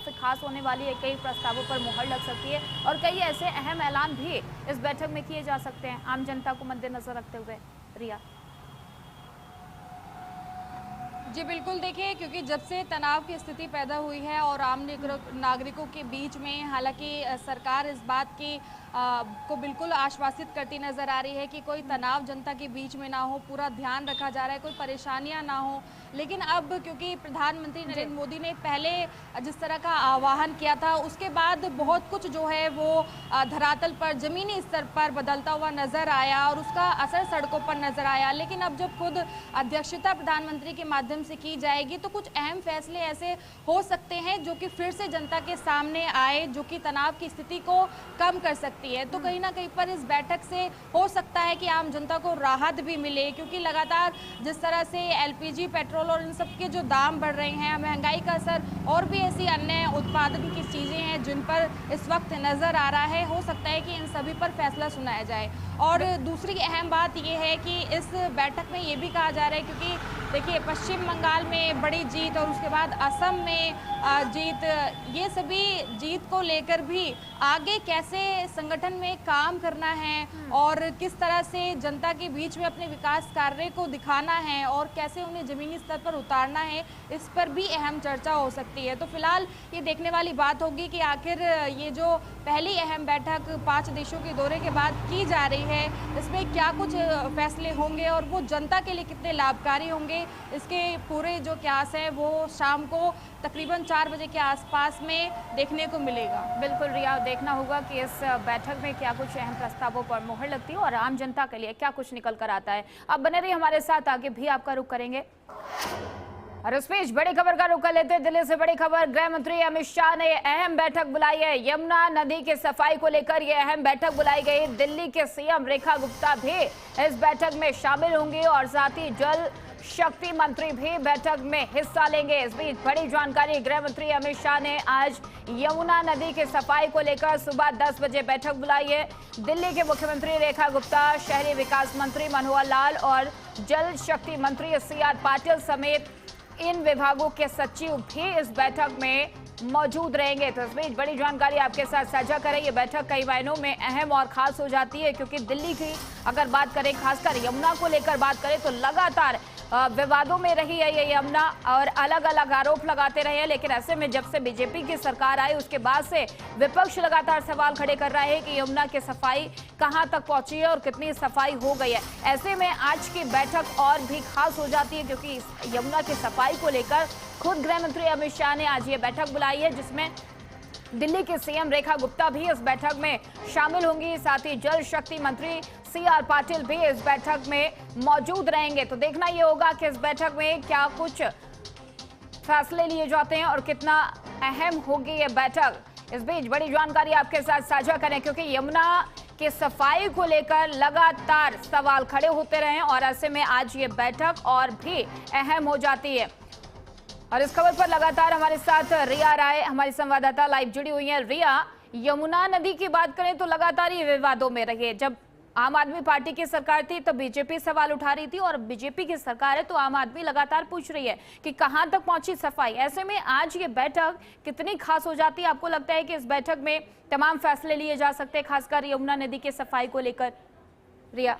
काफ़ी खास होने वाली है, कई प्रस्तावों पर मुहर लग सकती है और कई ऐसे अहम ऐलान भी इस बैठक में किए जा सकते हैं आम जनता को मद्देनजर रखते हुए। रिया जी बिल्कुल, देखिए क्योंकि जब से तनाव की स्थिति पैदा हुई है और आम नागरिकों के बीच में, हालांकि सरकार इस बात की को बिल्कुल आश्वासित करती नज़र आ रही है कि कोई तनाव जनता के बीच में ना हो, पूरा ध्यान रखा जा रहा है, कोई परेशानियां ना हो। लेकिन अब क्योंकि प्रधानमंत्री नरेंद्र मोदी ने पहले जिस तरह का आह्वान किया था, उसके बाद बहुत कुछ जो है वो धरातल पर, ज़मीनी स्तर पर बदलता हुआ नज़र आया और उसका असर सड़कों पर नज़र आया। लेकिन अब जब खुद अध्यक्षता प्रधानमंत्री के माध्यम से की जाएगी तो कुछ अहम फैसले ऐसे हो सकते हैं जो कि फिर से जनता के सामने आए, जो कि तनाव की स्थिति को कम कर सकती है। तो कहीं ना कहीं पर इस बैठक से हो सकता है कि आम जनता को राहत भी मिले, क्योंकि लगातार जिस तरह से एलपीजी, पेट्रोल और इन सब के जो दाम बढ़ रहे हैं, महंगाई का असर और भी ऐसी अन्य उत्पादन की चीज़ें हैं जिन पर इस वक्त नज़र आ रहा है, हो सकता है कि इन सभी पर फैसला सुनाया जाए। और दूसरी अहम बात यह है कि इस बैठक में ये भी कहा जा रहा है, क्योंकि देखिए पश्चिम बंगाल में बड़ी जीत और उसके बाद असम में जीत, ये सभी जीत को लेकर भी आगे कैसे संगठन में काम करना है और किस तरह से जनता के बीच में अपने विकास कार्य को दिखाना है और कैसे उन्हें ज़मीनी स्तर पर उतारना है, इस पर भी अहम चर्चा हो सकती है। तो फिलहाल ये देखने वाली बात होगी कि आखिर ये जो पहली अहम बैठक 5 देशों के दौरे के बाद की जा रही है, इसमें क्या कुछ फैसले होंगे और वो जनता के लिए कितने लाभकारी होंगे, इसके पूरे जो क्यास है वो शाम को तकरीबन 4 बजे के आसपास में देखने को मिलेगा। बिल्कुल रिया, देखना होगा कि इस बैठक में क्या कुछ अहम प्रस्तावों पर मुहर लगती है और आम जनता के लिए क्या कुछ निकल कर आता है। अब बने रहिए हमारे साथ, आगे भी आपका रुख करेंगे। और इस बीच बड़ी खबर का रुख कर लेते हैं। दिल्ली से बड़ी खबर, गृह मंत्री अमित शाह ने अहम बैठक बुलाई है। यमुना नदी के सफाई को लेकर यह अहम बैठक बुलाई गई। दिल्ली के सीएम रेखा गुप्ता भी इस बैठक में शामिल होंगी और साथ ही जल शक्ति मंत्री भी बैठक में हिस्सा लेंगे। इस बीच बड़ी जानकारी, गृह मंत्री अमित शाह ने आज यमुना नदी के सफाई को लेकर सुबह 10 बजे बैठक बुलाई है। दिल्ली के मुख्यमंत्री रेखा गुप्ता, शहरी विकास मंत्री मनोहर लाल और जल शक्ति मंत्री सीआर पाटिल समेत इन विभागों के सचिव भी इस बैठक में मौजूद रहेंगे। तो इस बीच बड़ी जानकारी आपके साथ साझा करें। ये बैठक कई मायनों में अहम और खास हो जाती है, क्योंकि दिल्ली की अगर बात करें, खासकर यमुना को लेकर बात करें, तो लगातार विवादों में रही है ये यमुना और अलग अलग आरोप लगाते रहे हैं। लेकिन ऐसे में जब से बीजेपी की सरकार आई, उसके बाद से विपक्ष लगातार सवाल खड़े कर रहा है कि यमुना की सफाई कहां तक पहुंची है और कितनी सफाई हो गई है। ऐसे में आज की बैठक और भी खास हो जाती है, क्योंकि यमुना की सफाई को लेकर खुद गृह मंत्री अमित शाह ने आज ये बैठक बुलाई है, जिसमें दिल्ली के सीएम रेखा गुप्ता भी इस बैठक में शामिल होंगी। साथ ही जल शक्ति मंत्री सीआर पाटिल भी इस बैठक में मौजूद रहेंगे। तो देखना ये होगा कि इस बैठक में क्या कुछ फैसले लिए जाते हैं और कितना अहम होगी ये बैठक। इस बीच बड़ी जानकारी आपके साथ साझा करें, क्योंकि यमुना की सफाई को लेकर लगातार सवाल खड़े होते रहे और ऐसे में आज ये बैठक और भी अहम हो जाती है। और इस खबर पर लगातार हमारे साथ रिया राय, हमारी संवाददाता, लाइव जुड़ी हुई है। रिया, यमुना नदी की बात करें तो लगातार ये विवादों में रही है। जब आम आदमी पार्टी की सरकार थी तो बीजेपी सवाल उठा रही थी और बीजेपी की सरकार है तो आम आदमी लगातार पूछ रही है कि कहां तक पहुंची सफाई। ऐसे में आज ये बैठक कितनी खास हो जाती है? आपको लगता है कि इस बैठक में तमाम फैसले लिए जा सकते हैं, खासकर यमुना नदी की सफाई को लेकर? रिया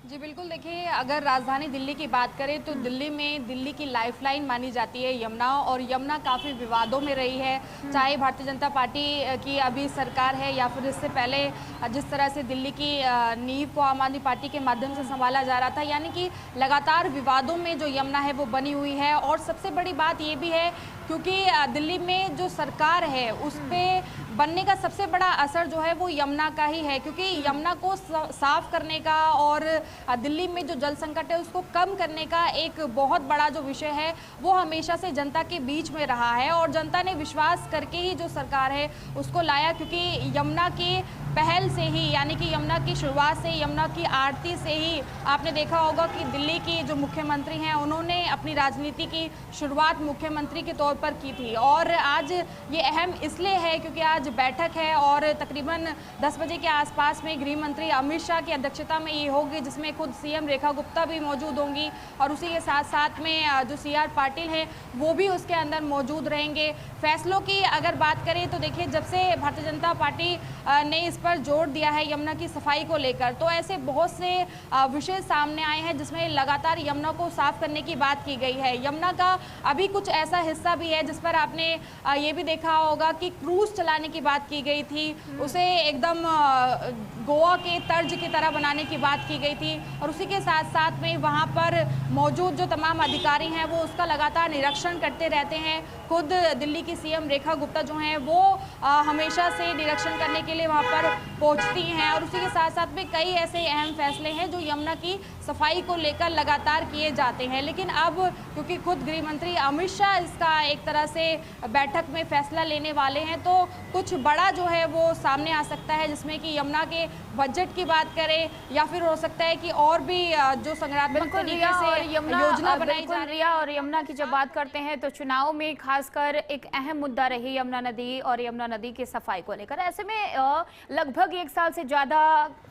जी बिल्कुल, देखिए अगर राजधानी दिल्ली की बात करें तो दिल्ली में दिल्ली की लाइफलाइन मानी जाती है यमुना, और यमुना काफ़ी विवादों में रही है। चाहे भारतीय जनता पार्टी की अभी सरकार है या फिर इससे पहले जिस तरह से दिल्ली की नींव को आम आदमी पार्टी के माध्यम से संभाला जा रहा था, यानी कि लगातार विवादों में जो यमुना है वो बनी हुई है। और सबसे बड़ी बात ये भी है क्योंकि दिल्ली में जो सरकार है उस पर बनने का सबसे बड़ा असर जो है वो यमुना का ही है, क्योंकि यमुना को साफ करने का और दिल्ली में जो जल संकट है उसको कम करने का एक बहुत बड़ा जो विषय है वो हमेशा से जनता के बीच में रहा है और जनता ने विश्वास करके ही जो सरकार है उसको लाया, क्योंकि यमुना की पहल से ही, यानी कि यमुना की शुरुआत से, यमुना की आरती से ही आपने देखा होगा कि दिल्ली की जो मुख्यमंत्री हैं उन्होंने अपनी राजनीति की शुरुआत मुख्यमंत्री के तौर पर की थी। और आज ये अहम इसलिए है क्योंकि आज बैठक है और तकरीबन 10 बजे के आसपास में गृह मंत्री अमित शाह की अध्यक्षता में ये होगी, जिसमें खुद सीएम रेखा गुप्ता भी मौजूद होंगी और उसी के साथ साथ में जो सीआर पाटिल हैं वो भी उसके अंदर मौजूद रहेंगे। फैसलों की अगर बात करें तो देखिए, जब से भारतीय जनता पार्टी ने इस पर जोर दिया है यमुना की सफाई को लेकर, तो ऐसे बहुत से विषय सामने आए हैं जिसमें लगातार यमुना को साफ करने की बात की गई है। यमुना का अभी कुछ ऐसा हिस्सा भी है जिस पर आपने ये भी देखा होगा कि क्रूज चलाने की बात की गई थी, उसे एकदम गोवा के तर्ज की तरह बनाने की बात की गई थी और उसी के साथ साथ में वहाँ पर मौजूद जो तमाम अधिकारी हैं वो उसका लगातार निरीक्षण करते रहते हैं। खुद दिल्ली की सीएम रेखा गुप्ता जो हैं वो हमेशा से निरीक्षण करने के लिए वहाँ पर पहुँचती हैं और उसी के साथ साथ में कई ऐसे अहम फैसले हैं जो यमुना की सफाई को लेकर लगातार किए जाते हैं। लेकिन अब क्योंकि खुद गृह मंत्री अमित शाह इसका एक तरह से बैठक में फैसला लेने वाले हैं, तो कुछ बड़ा जो है वो सामने आ सकता है, जिसमें कि यमुना के बजट की बात करें या फिर हो सकता है कि और भी जो संग्रहात्मक तरीके से योजना बनाई जा रही है। और यमुना की जब बात करते हैं तो चुनाव में खासकर एक अहम मुद्दा रही यमुना नदी और यमुना नदी की सफाई को लेकर। ऐसे में लगभग 1 साल से ज्यादा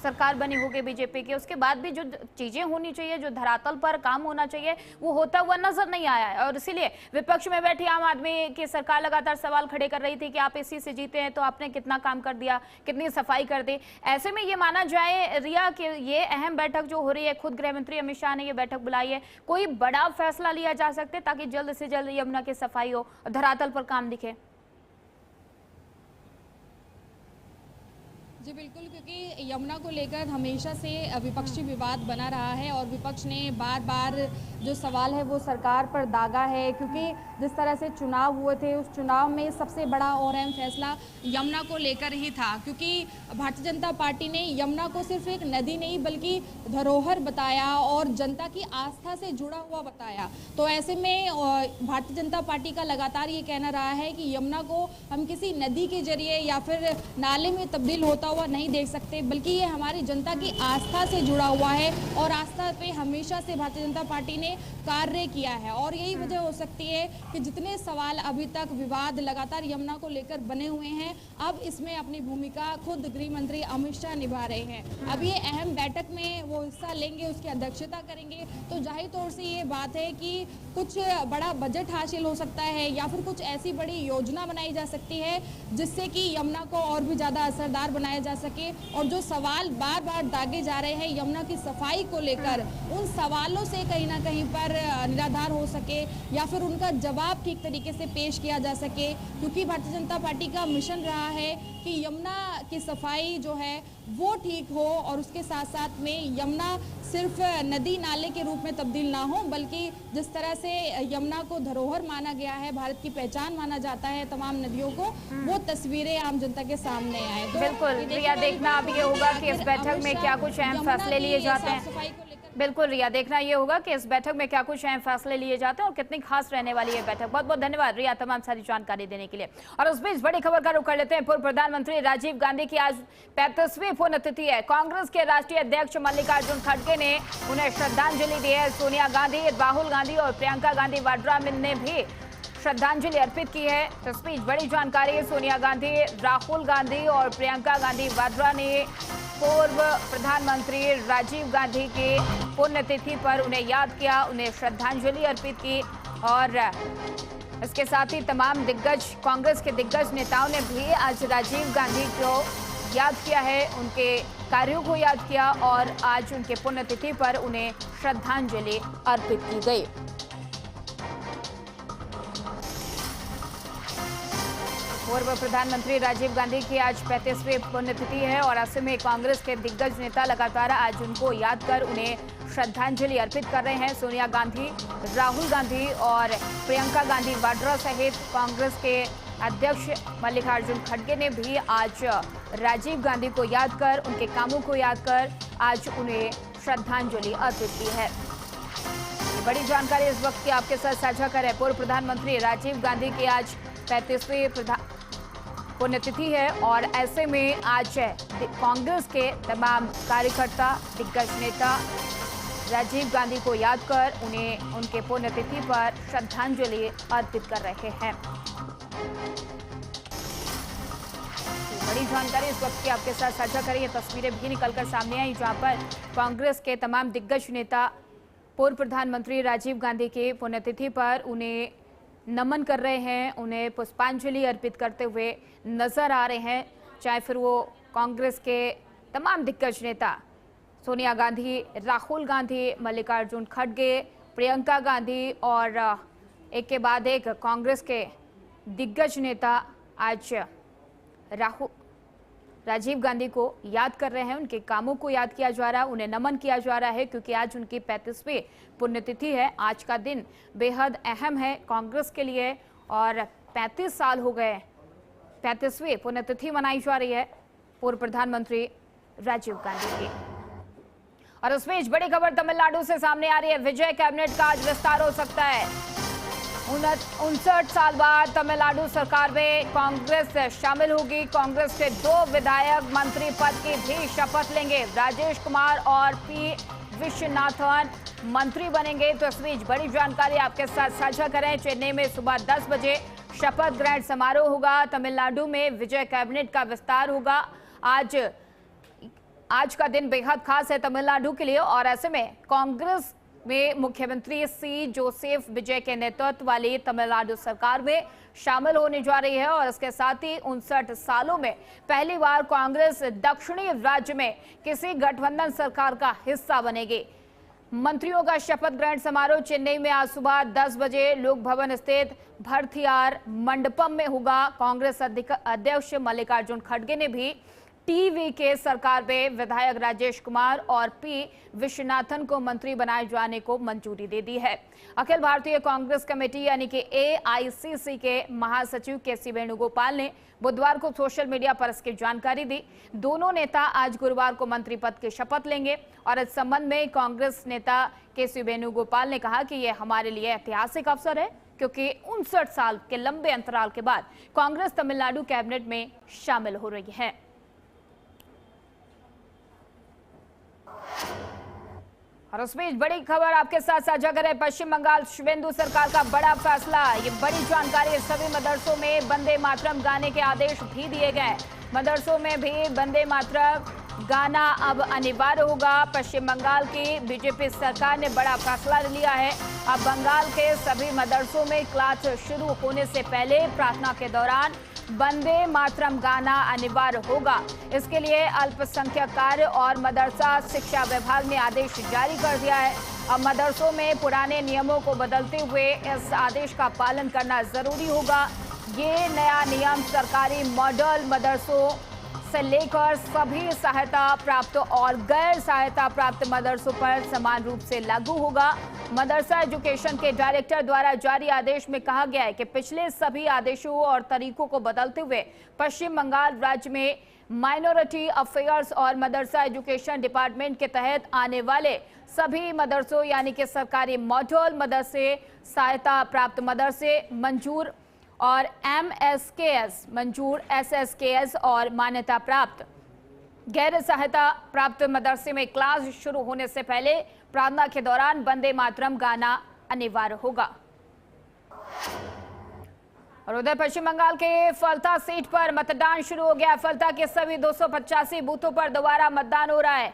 सरकार बनी होगी बीजेपी की, उसके बाद भी जो चीजें होनी चाहिए, जो धरातल पर काम होना चाहिए, वो होता हुआ नजर नहीं आया है। और इसीलिए विपक्ष में बैठी आम आदमी की सरकार लगातार सवाल खड़े कर रही थी कि आप इसी से जीते हैं तो आपने कितना काम कर दिया, कितनी सफाई कर दी। ऐसे में ये माना जाए रिया कि ये अहम बैठक जो हो रही है, खुद गृह मंत्री अमित शाह ने ये बैठक बुलाई है, कोई बड़ा फैसला लिया जा सकता है ताकि जल्द से जल्द यमुना की सफाई हो, धरातल पर काम दिखे? जी बिल्कुल, क्योंकि यमुना को लेकर हमेशा से विपक्षी विवाद बना रहा है और विपक्ष ने बार बार जो सवाल है वो सरकार पर दागा है, क्योंकि जिस तरह से चुनाव हुए थे उस चुनाव में सबसे बड़ा और अहम फैसला यमुना को लेकर ही था, क्योंकि भारतीय जनता पार्टी ने यमुना को सिर्फ एक नदी नहीं बल्कि धरोहर बताया और जनता की आस्था से जुड़ा हुआ बताया। तो ऐसे में भारतीय जनता पार्टी का लगातार ये कहना रहा है कि यमुना को हम किसी नदी के जरिए या फिर नाले में तब्दील होता हुआ नहीं देख सकते, बल्कि ये हमारी जनता की आस्था से जुड़ा हुआ है और आस्था पे हमेशा से भारतीय जनता पार्टी ने कार्य किया है। और यही वजह हो सकती है कि जितने सवाल अभी तक विवाद लगातार यमुना को लेकर बने हुए हैं, अब इसमें अपनी भूमिका खुद गृह मंत्री अमित शाह निभा रहे हैं। अब ये अहम बैठक में वो हिस्सा लेंगे, उसकी अध्यक्षता करेंगे, तो जाहिर तौर से ये बात है कि कुछ बड़ा बजट हासिल हो सकता है या फिर कुछ ऐसी बड़ी योजना बनाई जा सकती है जिससे कि यमुना को और भी ज़्यादा असरदार बनाया जा सके। और जो सवाल बार बार दागे जा रहे हैं यमुना की सफाई को लेकर, उन सवालों से कहीं ना कहीं पर निराधार हो सके या फिर उनका जवाब ठीक तरीके से पेश किया जा सके, क्योंकि भारतीय जनता पार्टी का मिशन रहा है कि यमुना की सफाई जो है वो ठीक हो और उसके साथ साथ में यमुना सिर्फ नदी नाले के रूप में तब्दील ना हो, बल्कि जिस तरह से यमुना को धरोहर माना गया है, भारत की पहचान माना जाता है तमाम नदियों को, वो तस्वीरें आम जनता के सामने आए। तो बिल्कुल रिया, देखना अब ये होगा कि इस बैठक में क्या कुछ अहम फैसले लिए जाते हैं। बिल्कुल रिया, देखना ये होगा कि इस बैठक में क्या कुछ अहम फैसले लिए जाते हैं और कितनी खास रहने वाली है बैठक। बहुत बहुत धन्यवाद रिया तमाम सारी जानकारी देने के लिए। और उस बीच बड़ी खबर का रुख कर लेते हैं। पूर्व प्रधानमंत्री राजीव गांधी की आज 35वीं पुण्यतिथि है। कांग्रेस के राष्ट्रीय अध्यक्ष मल्लिकार्जुन खड़गे ने उन्हें श्रद्धांजलि दी है। सोनिया गांधी, राहुल गांधी और प्रियंका गांधी वाड्रा ने भी श्रद्धांजलि अर्पित की है। इस बीच बड़ी जानकारी, सोनिया गांधी, राहुल गांधी और प्रियंका गांधी वाड्रा ने पूर्व प्रधानमंत्री राजीव गांधी की पुण्यतिथि पर उन्हें याद किया, उन्हें श्रद्धांजलि अर्पित की। और इसके साथ ही तमाम कांग्रेस के दिग्गज नेताओं ने भी आज राजीव गांधी को याद किया है, उनके कार्यों को याद किया और आज उनके पुण्यतिथि पर उन्हें श्रद्धांजलि अर्पित की गई। पूर्व प्रधानमंत्री राजीव गांधी की आज 35वीं पुण्यतिथि है और ऐसे में कांग्रेस के दिग्गज नेता लगातार आज उनको याद कर उन्हें श्रद्धांजलि अर्पित कर रहे हैं। सोनिया गांधी, राहुल गांधी और प्रियंका गांधी वाड्रा सहित कांग्रेस के अध्यक्ष मल्लिकार्जुन खड़गे ने भी आज राजीव गांधी को याद कर, उनके कामों को याद कर आज उन्हें श्रद्धांजलि अर्पित की है। बड़ी जानकारी इस वक्त की आपके साथ साझा कर रहे हैं। पूर्व प्रधानमंत्री राजीव गांधी की आज 35वीं पुण्यतिथि है और ऐसे में आज कांग्रेस के तमाम कार्यकर्ता, दिग्गज नेता राजीव गांधी को याद कर उन्हें उनके पुण्यतिथि पर श्रद्धांजलि अर्पित कर रहे हैं। बड़ी जानकारी इस वक्त की आपके साथ साझा करें। ये तस्वीरें भी निकलकर सामने आई जहां पर कांग्रेस के तमाम दिग्गज नेता पूर्व प्रधानमंत्री राजीव गांधी की पुण्यतिथि पर उन्हें नमन कर रहे हैं, उन्हें पुष्पांजलि अर्पित करते हुए नजर आ रहे हैं। चाहे फिर वो कांग्रेस के तमाम दिग्गज नेता सोनिया गांधी, राहुल गांधी, मल्लिकार्जुन खड़गे, प्रियंका गांधी और एक के बाद एक कांग्रेस के दिग्गज नेता आज राजीव गांधी को याद कर रहे हैं। उनके कामों को याद किया जा रहा है, उन्हें नमन किया जा रहा है क्योंकि आज उनकी 35वीं पुण्यतिथि है। आज का दिन बेहद अहम है कांग्रेस के लिए और 35 साल हो गए 35वीं पुण्यतिथि मनाई जा रही है पूर्व प्रधानमंत्री राजीव गांधी की। और उस बीच बड़ी खबर तमिलनाडु से सामने आ रही है। विजय कैबिनेट का आज विस्तार हो सकता है। 59 साल बाद तमिलनाडु सरकार में कांग्रेस शामिल होगी। कांग्रेस के 2 विधायक मंत्री पद की भी शपथ लेंगे। राजेश कुमार और पी विश्वनाथन मंत्री बनेंगे। तो इस बीच बड़ी जानकारी आपके साथ साझा करें। चेन्नई में सुबह 10 बजे शपथ ग्रहण समारोह होगा। तमिलनाडु में विजय कैबिनेट का विस्तार होगा। आज का दिन बेहद खास है तमिलनाडु के लिए और ऐसे में कांग्रेस में मुख्यमंत्री सी जोसेफ विजय के नेतृत्व वाली तमिलनाडु सरकार में शामिल होने जा रही है और इसके साथ ही 59 सालों में पहली बार कांग्रेस दक्षिणी राज्य में किसी गठबंधन सरकार का हिस्सा बनेगी। मंत्रियों का शपथ ग्रहण समारोह चेन्नई में आज सुबह 10 बजे लोक भवन स्थित भरथियार मंडपम में होगा। कांग्रेस अध्यक्ष मल्लिकार्जुन खड़गे ने भी टीवी के सरकार में विधायक राजेश कुमार और पी विश्वनाथन को मंत्री बनाए जाने को मंजूरी दे दी है। अखिल भारतीय कांग्रेस कमेटी यानी कि AICC के महासचिव KC वेणुगोपाल ने बुधवार को सोशल मीडिया पर इसकी जानकारी दी। दोनों नेता आज गुरुवार को मंत्री पद की शपथ लेंगे और इस संबंध में कांग्रेस नेता KC वेणुगोपाल ने कहा कि यह हमारे लिए ऐतिहासिक अवसर है क्योंकि 59 साल के लंबे अंतराल के बाद कांग्रेस तमिलनाडु कैबिनेट में शामिल हो रही है। और उस बीच बड़ी खबर आपके साथ साझा करें। पश्चिम बंगाल शुभेंदु सरकार का बड़ा फैसला। ये बड़ी जानकारी। सभी मदरसों में वंदे मातरम गाने के आदेश भी दिए गए। मदरसों में भी वंदे मातरम गाना अब अनिवार्य होगा। पश्चिम बंगाल की बीजेपी सरकार ने बड़ा फैसला लिया है। अब बंगाल के सभी मदरसों में क्लास शुरू होने से पहले प्रार्थना के दौरान वंदे मातरम गाना अनिवार्य होगा। इसके लिए अल्पसंख्यक कार्य और मदरसा शिक्षा विभाग ने आदेश जारी कर दिया है। अब मदरसों में पुराने नियमों को बदलते हुए इस आदेश का पालन करना जरूरी होगा। ये नया नियम सरकारी मॉडल मदरसों से लेकर सभी सहायता प्राप्त और गैर सहायता प्राप्त मदरसों पर समान रूप से लागू होगा। मदरसा एजुकेशन के डायरेक्टर द्वारा जारी आदेश में कहा गया है कि पिछले सभी आदेशों और तरीकों को बदलते हुए पश्चिम बंगाल राज्य में माइनॉरिटी अफेयर्स और मदरसा एजुकेशन डिपार्टमेंट के तहत आने वाले सभी मदरसों यानी कि सरकारी मॉडल मदरसे, सहायता प्राप्त मदरसे मंजूर और MSKS मंजूर, SSKS और मान्यता प्राप्त गैर सहायता प्राप्त मदरसे में क्लास शुरू होने से पहले प्रार्थना के दौरान वंदे मातरम गाना अनिवार्य होगा। और उधर पश्चिम बंगाल के फलता सीट पर मतदान शुरू हो गया। फलता के सभी 285 बूथों पर दोबारा मतदान हो रहा है।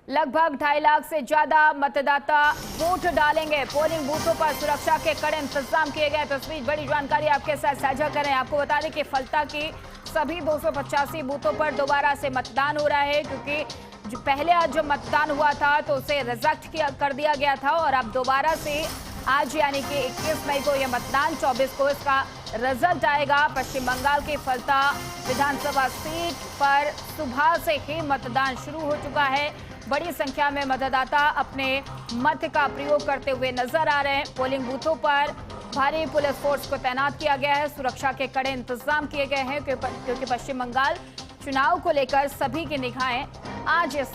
लगभग 2.5 लाख से ज्यादा मतदाता वोट डालेंगे। पोलिंग बूथों पर सुरक्षा के कड़े इंतजाम किए गए। तस्वीर बड़ी जानकारी आपके साथ साझा करें। आपको बता दें कि फलता की सभी 285 बूथों पर दोबारा से मतदान हो रहा है क्योंकि जो पहले आज जो मतदान हुआ था तो उसे रिजेक्ट कर दिया गया था और अब दोबारा से आज यानी कि 21 मई को यह मतदान 24 को इसका रिजल्ट आएगा। पश्चिम बंगाल की फलता विधानसभा सीट पर सुबह से ही मतदान शुरू हो चुका है। बड़ी संख्या में मतदाता अपने मत का प्रयोग करते हुए नजर आ रहे हैं। पोलिंग बूथों पर भारी पुलिस फोर्स को तैनात किया गया है। सुरक्षा के कड़े इंतजाम किए गए हैं क्योंकि पश्चिम बंगाल चुनाव को लेकर सभी की निगाहें आज इस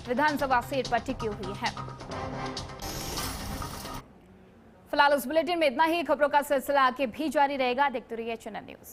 विधानसभा सीट पर टिकी हुई है। फिलहाल उस बुलेटिन में इतना ही। खबरों का सिलसिला आगे भी जारी रहेगा। देखते रहिए चैनल न्यूज।